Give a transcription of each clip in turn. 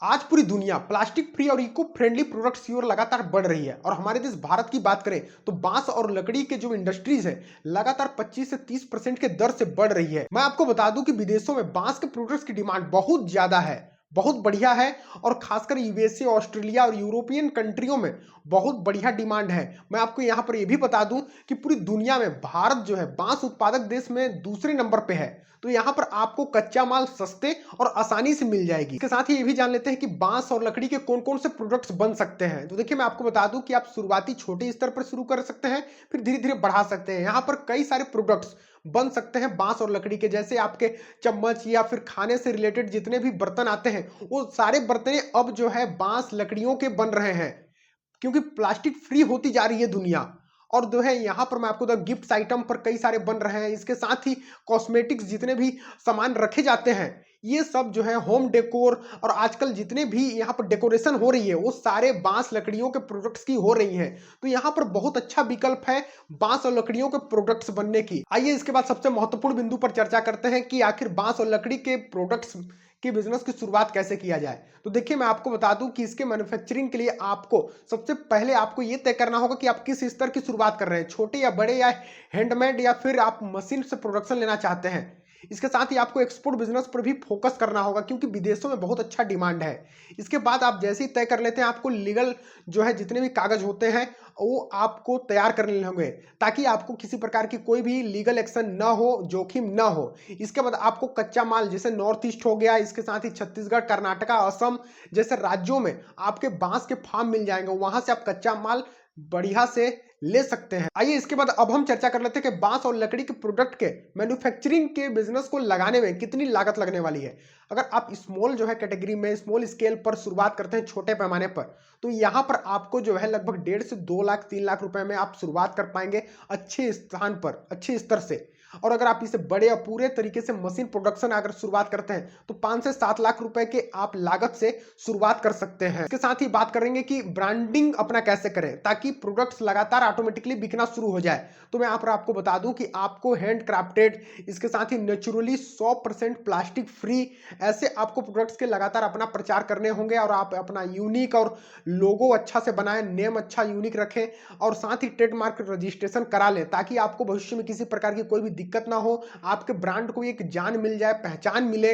आज पूरी दुनिया प्लास्टिक फ्री और इको फ्रेंडली प्रोडक्ट्स की ओर लगातार बढ़ रही है और हमारे देश भारत की बात करें तो बांस और लकड़ी के जो इंडस्ट्रीज है लगातार 25 से 30% के दर से बढ़ रही है। मैं आपको बता दूं कि विदेशों में बांस के प्रोडक्ट्स की डिमांड बहुत ज्यादा है, बहुत बढ़िया है और खासकर यूएसए, ऑस्ट्रेलिया और यूरोपियन कंट्रियों में बहुत बढ़िया डिमांड है। मैं आपको यहाँ पर यह भी बता दूं कि पूरी दुनिया में भारत जो है बांस उत्पादक देश में दूसरे नंबर पे है। तो यहाँ पर आपको कच्चा माल सस्ते और आसानी से मिल जाएगी। इसके साथ ही ये भी जान लेते हैं कि बांस और लकड़ी के कौन कौन से प्रोडक्ट्स बन सकते हैं। तो देखिए मैं आपको बता दूं कि आप शुरुआती छोटे स्तर पर शुरू कर सकते हैं, फिर धीरे धीरे बढ़ा सकते हैं। यहाँ पर कई सारे प्रोडक्ट्स बन सकते हैं बांस और लकड़ी के, जैसे आपके चम्मच या फिर खाने से रिलेटेड जितने भी बर्तन आते हैं वो सारे बर्तन अब जो है बांस लकड़ियों के बन रहे हैं, क्योंकि प्लास्टिक फ्री होती जा रही है दुनिया। और जो है यहाँ पर मैं आपको गिफ्ट आइटम पर कई सारे बन रहे हैं। इसके साथ ही कॉस्मेटिक्स जितने भी सामान रखे जाते हैं ये सब जो है होम डेकोर और आजकल जितने भी यहाँ पर डेकोरेशन हो रही है वो सारे बांस लकड़ियों के प्रोडक्ट्स की हो रही है। तो यहाँ पर बहुत अच्छा विकल्प है बांस और लकड़ियों के प्रोडक्ट्स बनने की। आइए इसके बाद सबसे महत्वपूर्ण बिंदु पर चर्चा करते हैं कि आखिर बांस और लकड़ी के प्रोडक्ट्स कि बिजनेस की शुरुआत कैसे किया जाए। तो देखिए मैं आपको बता दूं कि इसके मैन्युफैक्चरिंग के लिए आपको सबसे पहले आपको यह तय करना होगा कि आप किस स्तर की शुरुआत कर रहे हैं, छोटे या बड़े या हैंडमेड या फिर आप मशीन से प्रोडक्शन लेना चाहते हैं। इसके साथ ही आपको एक्सपोर्ट बिजनेस पर भी फोकस करना होगा क्योंकि विदेशों में बहुत अच्छा डिमांड है। इसके बाद आप जैसे ही तय कर लेते हैं आपको लीगल जो है जितने भी कागज होते हैं वो आपको तैयार कर लेने होंगे ताकि आपको किसी प्रकार की कोई भी लीगल एक्शन ना हो, जोखिम ना हो। इसके बाद आपको कच्चा माल जैसे नॉर्थ ईस्ट हो गया, इसके साथ ही छत्तीसगढ़, कर्नाटका, असम जैसे राज्यों में आपके बांस के फार्म मिल जाएंगे, वहां से आप कच्चा माल बढ़िया से ले सकते हैं। आइए इसके बाद अब हम चर्चा कर लेते हैं कि बांस और लकड़ी के प्रोडक्ट के मैन्युफैक्चरिंग के बिजनेस को लगाने में कितनी लागत लगने वाली है। अगर आप स्मॉल जो है कैटेगरी में स्मॉल स्केल पर शुरुआत करते हैं छोटे पैमाने पर, तो यहां पर आपको जो है लगभग 1.5 से 2 लाख 3 लाख रुपए में आप शुरुआत कर पाएंगे अच्छे स्थान पर, अच्छे स्तर से। और अगर आप इसे बड़े और पूरे तरीके से मशीन प्रोडक्शन अगर शुरुआत करते हैं तो 5 से 7 लाख रुपए के आप लागत से शुरुआत कर सकते हैं। इसके साथ ही बात करेंगे कि ब्रांडिंग अपना कैसे करें ताकि प्रोडक्ट्स लगातार ऑटोमेटिकली बिकना शुरू हो जाए। तो मैं यहाँ पर आपको बता दूं कि आपको हैंड क्राफ्टेड, इसके साथ ही नेचुरली 100% प्लास्टिक फ्री ऐसे आपको प्रोडक्ट्स के लगातार अपना प्रचार करने होंगे और आप अपना यूनिक और लोगो अच्छा से बनाएं, नेम अच्छा यूनिक रखें और साथ ही ट्रेडमार्क रजिस्ट्रेशन करा लें ताकि आपको भविष्य में किसी प्रकार की कोई भी दिक्कत ना हो, आपके ब्रांड को एक जान मिल जाए, पहचान मिले।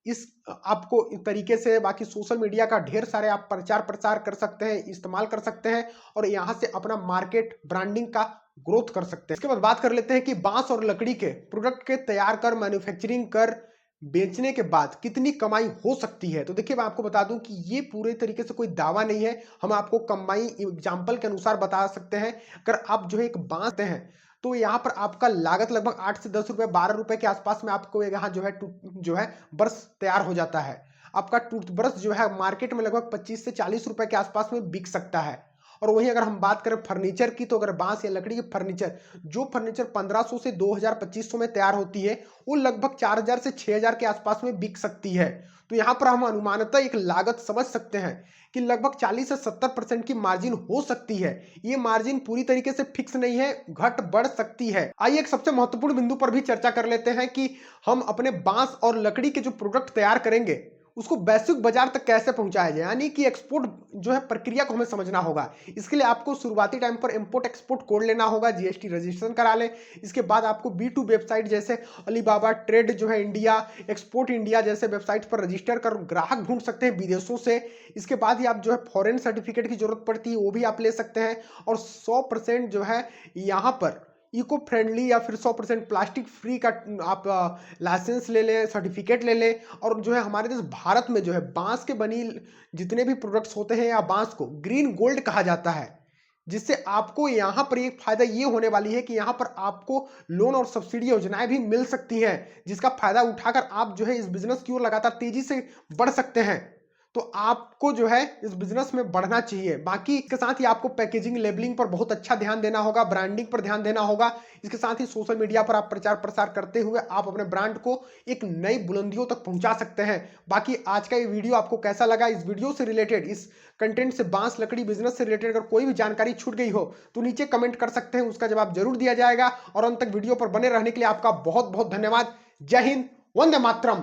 इस आपको इस तरीके से बाकी सोशल मीडिया का ढेर सारे आप प्रचार प्रसार कर सकते हैं, इस्तेमाल कर सकते हैं और यहां से अपना मार्केट ब्रांडिंग का ग्रोथ कर सकते हैं। इसके बाद बात कर लेते हैं कि बांस और लकड़ी के प्रोडक्ट के तैयार कर, मैन्युफैक्चरिंग कर, बेचने के बाद कितनी कमाई हो सकती है। तो देखिए मैं आपको बता दूं कि ये पूरे तरीके से कोई दावा नहीं है, हम आपको कमाई एग्जांपल के अनुसार बता सकते हैं। अगर आप जो है एक बांस हैं तो यहाँ पर आपका लागत लगभग 8 से 10 रुपए, 12 रुपए के आसपास में आपको यहाँ जो है ब्रश तैयार हो जाता है। आपका टूथब्रश जो है मार्केट में लगभग 25 से 40 रुपए के आसपास में बिक सकता है। और वहीं अगर हम बात करें फर्नीचर की, तो अगर बांस या लकड़ी के फर्नीचर, जो फर्नीचर 1500 से 2000 2500 में तैयार होती है वो लगभग 4000 से 6000 के आसपास में बिक सकती है। तो यहाँ पर हम अनुमानतः एक लागत समझ सकते हैं कि लगभग 40 से 70% की मार्जिन हो सकती है। ये मार्जिन पूरी तरीके से फिक्स नहीं है, घट बढ़ सकती है। आइए एक सबसे महत्वपूर्ण बिंदु पर भी चर्चा कर लेते हैं कि हम अपने बांस और लकड़ी के जो प्रोडक्ट तैयार करेंगे उसको वैश्विक बाजार तक कैसे पहुंचाया जाए, यानी कि एक्सपोर्ट जो है प्रक्रिया को हमें समझना होगा। इसके लिए आपको शुरुआती टाइम पर इंपोर्ट एक्सपोर्ट कोड लेना होगा, जीएसटी रजिस्ट्रेशन करा लें। इसके बाद आपको B2 वेबसाइट जैसे अलीबाबा, ट्रेड जो है इंडिया, एक्सपोर्ट इंडिया जैसे वेबसाइट पर रजिस्टर कर ग्राहक ढूंढ सकते हैं विदेशों से। इसके बाद ही आप जो है फॉरेन सर्टिफिकेट की जरूरत पड़ती है वो भी आप ले सकते हैं और 100% जो है यहाँ पर इको फ्रेंडली या फिर 100% प्लास्टिक फ्री का आप लाइसेंस ले लें, सर्टिफिकेट ले लें। और जो है हमारे देश भारत में जो है बांस के बनी जितने भी प्रोडक्ट्स होते हैं या बांस को ग्रीन गोल्ड कहा जाता है, जिससे आपको यहाँ पर एक फायदा ये होने वाली है कि यहाँ पर आपको लोन और सब्सिडी योजनाएं भी मिल सकती हैं, जिसका फायदा उठाकर आप जो है इस बिजनेस की ओर लगातार तेजी से बढ़ सकते हैं। तो आपको जो है इस बिजनेस में बढ़ना चाहिए। बाकी इसके साथ ही आपको पैकेजिंग, लेबलिंग पर बहुत अच्छा ध्यान देना होगा, ब्रांडिंग पर ध्यान देना होगा। इसके साथ ही सोशल मीडिया पर आप प्रचार प्रसार करते हुए आप अपने ब्रांड को एक नई बुलंदियों तक पहुंचा सकते हैं। बाकी आज का ये वीडियो आपको कैसा लगा, इस वीडियो से रिलेटेड, इस कंटेंट से, बांस लकड़ी बिजनेस से रिलेटेड अगर कोई भी जानकारी छूट गई हो तो नीचे कमेंट कर सकते हैं, उसका जवाब जरूर दिया जाएगा। और अंत तक वीडियो पर बने रहने के लिए आपका बहुत बहुत धन्यवाद। जय हिंद, वंदे मातरम।